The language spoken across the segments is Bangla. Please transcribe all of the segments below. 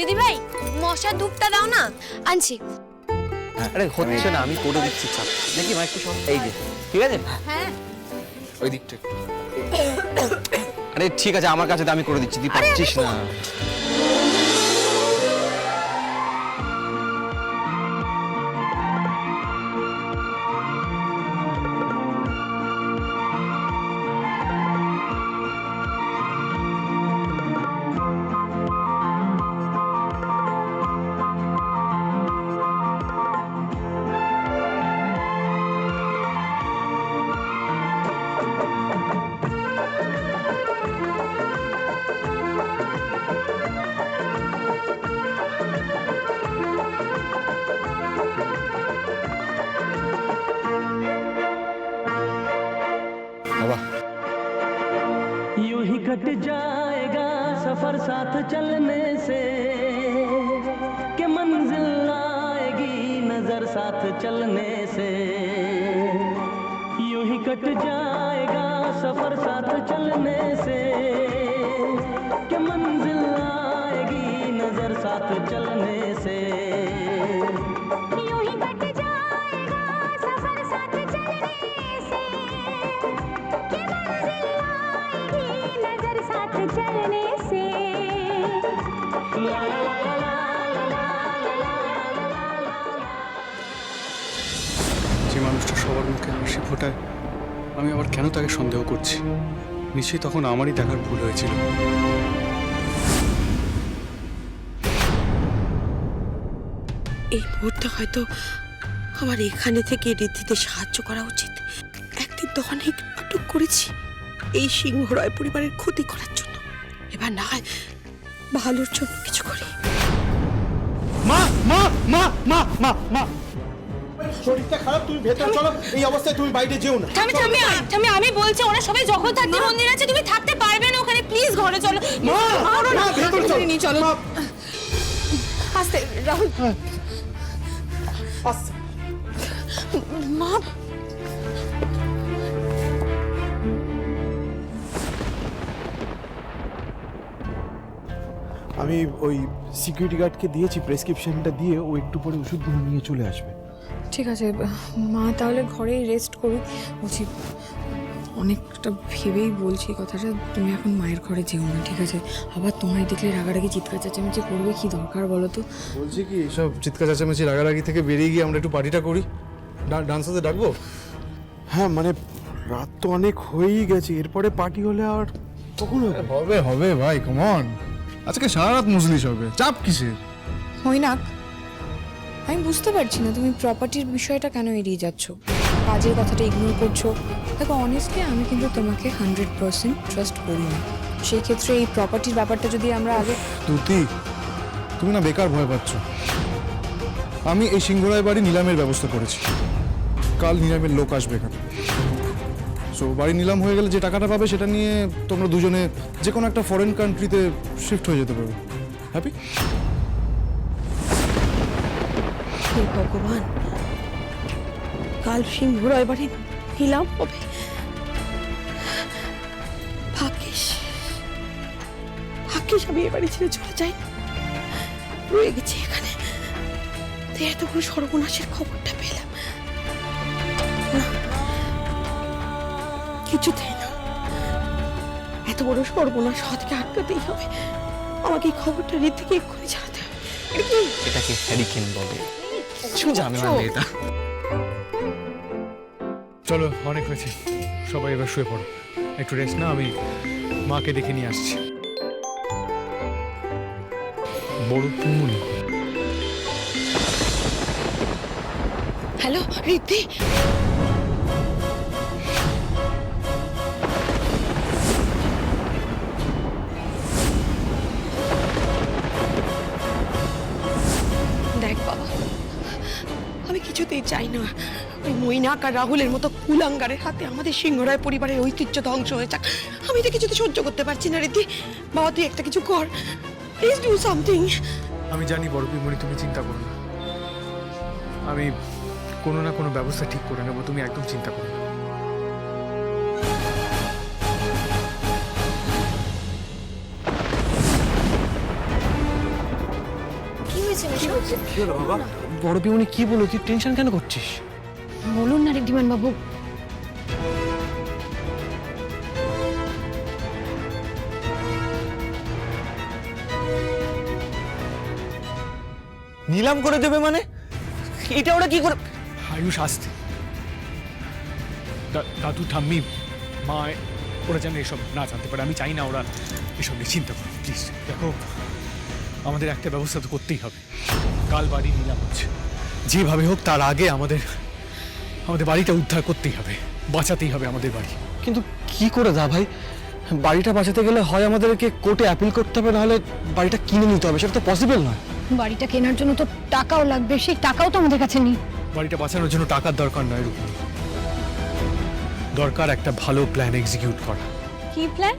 দিদি ভাই মশার ধূপটা দাও না। আনছি। আরে হচ্ছে না, আমি করে দিচ্ছি। চাপ দেখি মা একটু শোন, এই যে ঠিক আছে। হ্যাঁ ওই দিকটা একটু। আরে ঠিক আছে, আমার কাছে আমি করে দিচ্ছি, তুই পাচ্ছিস না। বাবা यूं ही कट जाएगा सफर साथ चलने से कि मंजिल आएगी नजर साथ चलने से यूं ही कट जाएगा सफर साथ चलने से कि मंजिल आएगी नजर साथ चलने से यूं ही कट जाएगा सफर साथ चलने से कि मंजिल आएगी नजर साथ चलने से যে মানুষটা সবার মুখে হাসি ফোটায়, আমি আবার কেন তাকে সন্দেহ করছি? নিশ্চয়ই তখন আমারই দেখার ভুল হয়েছিল। এই মুহূর্তে হয়তো আমার এখানে থেকে ঋদ্ধিতে সাহায্য করা উচিত। একদিন তো অনেক নাটক করেছি এই সিংহ রায় পরিবারের ক্ষতি করার জন্য, এবার না হয় ভালোর জন্য কিছু করি। মা মা মা মা মা মা শরীরটা খারাপ, তুমি ভেতর চলো। এই অবস্থায় তুমি বাইরে যেও না। আমি বলছি ওরা সবাই জগদ্ধাত্রী মন্দির আছে, তুমি থাকতে পারবে না ওখানে, প্লিজ ঘরে চলো। মা মা ভেতর চলো। নিয়ে চলো আস্তে রাহুল। আস্তে। মা আমি ওই সিকিউরিটি গার্ডকে দিয়েছি প্রেসক্রিপশনটা দিয়ে, ও একটু পরে ওষুধগুলো নিয়ে চলে আসবে। ঠিক আছে মা, তাহলে ঘরেই রেস্ট করুক। বলছি অনেকটা ভেবেই বলছি কথাটা, তুমি এখন মায়ের ঘরে যেও না, ঠিক আছে? আবার তোমায় দেখলে রাগারাগি চিৎকার চেঁচামেচি করবে, কি দরকার বলো তো? বলছি কি, এসব চিৎকার চেঁচামেচি রাগারাগি থেকে বেরিয়ে গিয়ে আমরা একটু পার্টিটা করি। ডান্সারদের ডাকবো? হ্যাঁ মানে রাত তো অনেক হয়েই গেছে, এরপরে পার্টি হলে আর কখন হবে? হবে হবে ভাই, কমন। আজকে সারা রাত মজলিস হবে, চাপ কিসের? মৈনাক, আমি বুঝতে পারছি না তুমি প্রপার্টির বিষয়টা কেন এড়িয়ে যাচ্ছ, কাজের কথাটা ইগনোর করছো। দেখো অনেস্টলি আমি কিন্তু তোমাকে 100% ট্রাস্ট করি না। সেই ক্ষেত্রে এই প্রপার্টির ব্যাপারটা যদি আমরা আগে তুতি, তুমি না বেকার ভয় পাচ্ছ। আমি এই সিংহরায় বাড়ি নিলামের ব্যবস্থা করেছি, কাল নিলামের লোক আসবে এখানে। সো বাড়ি নিলাম হয়ে গেলে যে টাকাটা পাবে সেটা নিয়ে তোমরা দুজনে যে কোনো একটা ফরেন কান্ট্রিতে শিফট হয়ে যেতে পারবে। হ্যাপি? হে ভগবান, কাল সিংহ রায় বাড়ি নিলাম হবে। ভাগ্যিস ভাগ্যিস আমি এ বাড়ি ছেড়ে চলে যাই, রয়ে গেছি এখানে। তো এত বড় সর্বনাশের খবরটা পেলাম না, কিছুতেই না। এত বড় সর্বনাশ হাতকে আটকাতেই হবে। আমাকে এই খবরটা ঋদ্ধিকে এক্ষুনি জানাতে হবে। এটাকে হ্যারিকেন বলে, জানে না এটা। চলো, অনেক হয়েছে, সবাই এবার শুয়ে পড়ো, একটু রেস্ট না। আমি মাকে দেখে নিয়ে আসছি। বড় টুনমুনি। হ্যালো ঋদ্ধি, দেখ বাবা, আমি কিছুতেই চাই না ওই মৈনাক আর রাহুলের মতো কুলাঙ্গারের হাতে আমাদের সিংহরায় পরিবারের ঐতিহ্য ধ্বংস হয়ে যাক। আমি তো কিছুতে সহ্য করতে পারছি না ঋদ্ধি। বাবা তুই একটা কিছু কর, প্লিজ ডু সামথিং। আমি জানি বড় পিমনি, তুমি চিন্তা করো না, আমি কোনো না কোনো ব্যবস্থা ঠিক করে নেবো, তুমি একদম চিন্তা করো না। কি হলো বাবা? বড় পিউনি কি বলো? তুই টেনশন কেন করছিস? বলুন না ঋদ্ধিমান বাবু। নিলাম করে দেবে মানে? এটা ওরা কি করে? আয়ুষ আসতে দাদু ঠাম্মি মা ওরা যেন এসব না জানতে পারে। আমি চাই না ওরা এসব নিয়ে চিন্তা করো প্লিজ। দেখো আমাদের একটা ব্যবস্থা তো করতেই হবে। কাল বাড়ি নিলাম হচ্ছে, যেভাবে হোক তার আগে আমাদের বাড়িটা উদ্ধার করতেই হবে, বাঁচাতেই হবে আমাদের বাড়ি। কিন্তু কি করে দা ভাই? বাড়িটা বাঁচাতে গেলে হয় আমাদেরকে কোর্টে অ্যাপিল করতে হবে, নাহলে বাড়িটা কিনে নিতে হবে। সেটা তো পসিবল নয়। বাড়িটা কেনার জন্য তো টাকাও লাগবে, সেই টাকাও তো আমাদের কাছে নেই। বাড়িটা বাঁচানোর জন্য টাকার দরকার নয় রূপনী, দরকার একটা ভালো প্ল্যান এক্সিকিউট করা। কি প্ল্যান?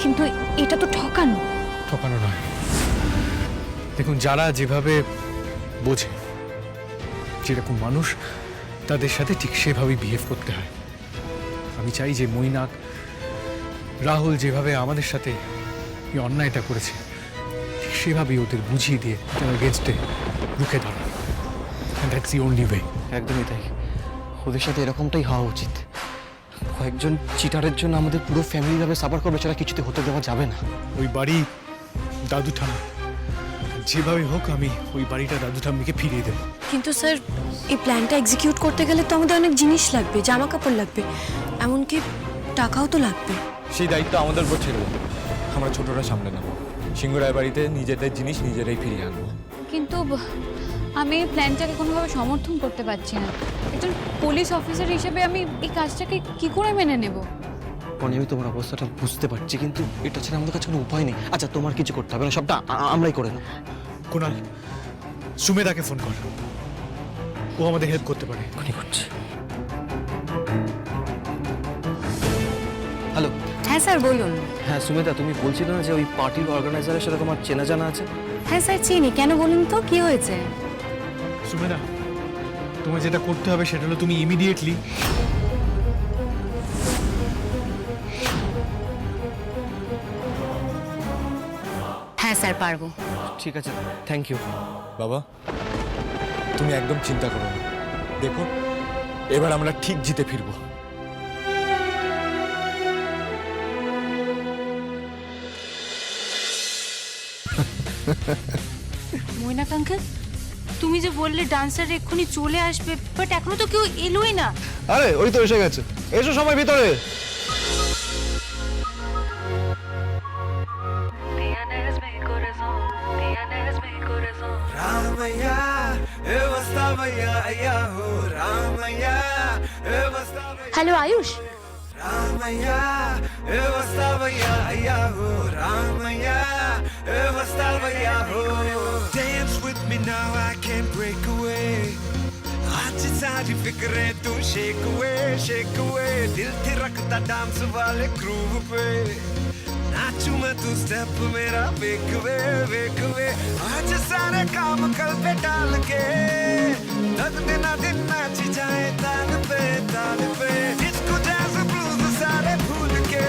কিন্তু এটা তো ঠকানো। ঠকানো নয়। দেখুন, যারা যেভাবে বোঝে, যেরকম মানুষ তাদের সাথে ঠিক সেভাবেই বিহেভ করতে হয়। আমি চাই যে মৈনাক, রাহুল যেভাবে আমাদের সাথে এই অন্যায়টা করেছে ঠিক সেভাবেই ওদের বুঝিয়ে দিয়ে তার এগেনস্টে রুখে দাঁড়ানো। That's the only way. একদমই তাই। ওদের সাথে এরকমটাই হওয়া উচিত। কয়েকজন চিটারের জন্য আমাদের পুরো ফ্যামিলি ভাবে সাফার করবে, সেটা কিছুতে হতে দেওয়া যাবে না। ওই বাড়ি দাদু ঠাম্মি, যেভাবে হোক আমি ওই বাড়িটা দাদু ঠাম্মিকে ফিরিয়ে দেবো। কিন্তু স্যার, এই প্ল্যানটা এক্সিকিউট করতে গেলে তো আমাদের অনেক জিনিস লাগবে, জামা কাপড় লাগবে, এমনকি টাকাও তো লাগবে। সেই দায়িত্ব আমাদের উপর ছেড়ে দেবো। আমরা ছোটরা সামলে নেবো। সিংহরায় বাড়িতে নিজেদের জিনিস নিজেরাই ফিরিয়ে আনবো। কিন্তু আমি এই প্ল্যানটাকে কোনোভাবে সমর্থন করতে পারছি না। একজন পুলিশ অফিসার হিসেবে আমি এই কাজটাকে কি করে মেনে নেব? আমি তোমার অবস্থাটা বুঝতে পারছি, কিন্তু এটা ছাড়া আমাদের কাছে কোনো উপায় নেই। আচ্ছা, তোমার কিছু করতে হবে না, সবটা আমরাই করে নেব। কুণাল, সুমেদাকে ফোন কর, ও আমাদের হেল্প করতে পারে। এখনই করছি। হ্যালো। হ্যাঁ স্যার, বলুন। হ্যাঁ সুমেদা, তুমি বলছিলে না যে ওই পার্টির অর্গানাইজারের সাথে তোমার চেনা জানা আছে? হ্যাঁ স্যার, চিনি। কেন বলুন তো, কি হয়েছে? সুমেদা, তোমার যেটা করতে হবে সেটা হলো তুমি ইমিডিয়েটলি হ্যাঁ স্যার, পারবো। ঠিক আছে, থ্যাংক ইউ। বাবা, তুমি একদম চিন্তা করো না। দেখো, এবার আমরা ঠিক জিতে ফিরবো। মৈনাক আঙ্কেল, তুমি যে বললে ডান্সার এক্ষুনি চলে আসবে, বাট এখনো তো কেউ এলোই না। আরে ওই তো এসে গেছে, এসো সময় ভিতরে। Hello Ayush. Dance with me now, I can't break away. आज सारी फिक्रें तू shake away. दिल थिरकता डांस वाले ग्रूव पे, नाचू मैं तू स्टेप मेरा वेक वे। आज सारे काम कल पे डाल के, दिन नाच जाए ताल पे। इसको जैज ब्लूज सारे भूल के,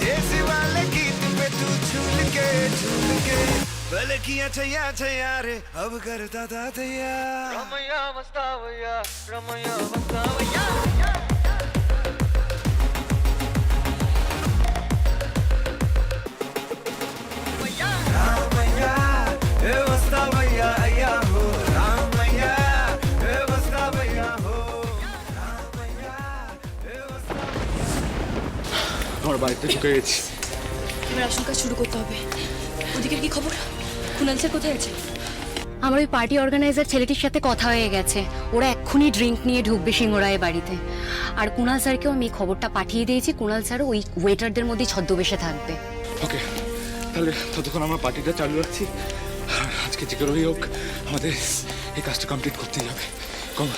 देसी वाले गीत पे तू झूल के भले किया छैया रे, अब करता था तैयार। रमैया मस्तावैया। আমার বাড়িতে ঢুকে গেছি। এবার আসল কাজ শুরু করতে হবে। ওদিকের কি খবর? কুণাল স্যার কোথায় আছে? আমার ওই পার্টি অর্গানাইজার ছেলেটির সাথে কথা হয়ে গেছে। ওরা এক্ষুনি ড্রিঙ্ক নিয়ে ঢুকবে সিংহরায় বাড়িতে। আর কুণাল স্যারকেও আমি এই খবরটা পাঠিয়ে দিয়েছি। কুণাল স্যারও ওই ওয়েটারদের মধ্যে ছদ্মবেশে থাকবে। ওকে, তাহলে ততক্ষণ আমরা পার্টিটা চালু রাখছি। আর আজকে যে করেই হোক আমাদের এই কাজটা কমপ্লিট করতেই হবে। কম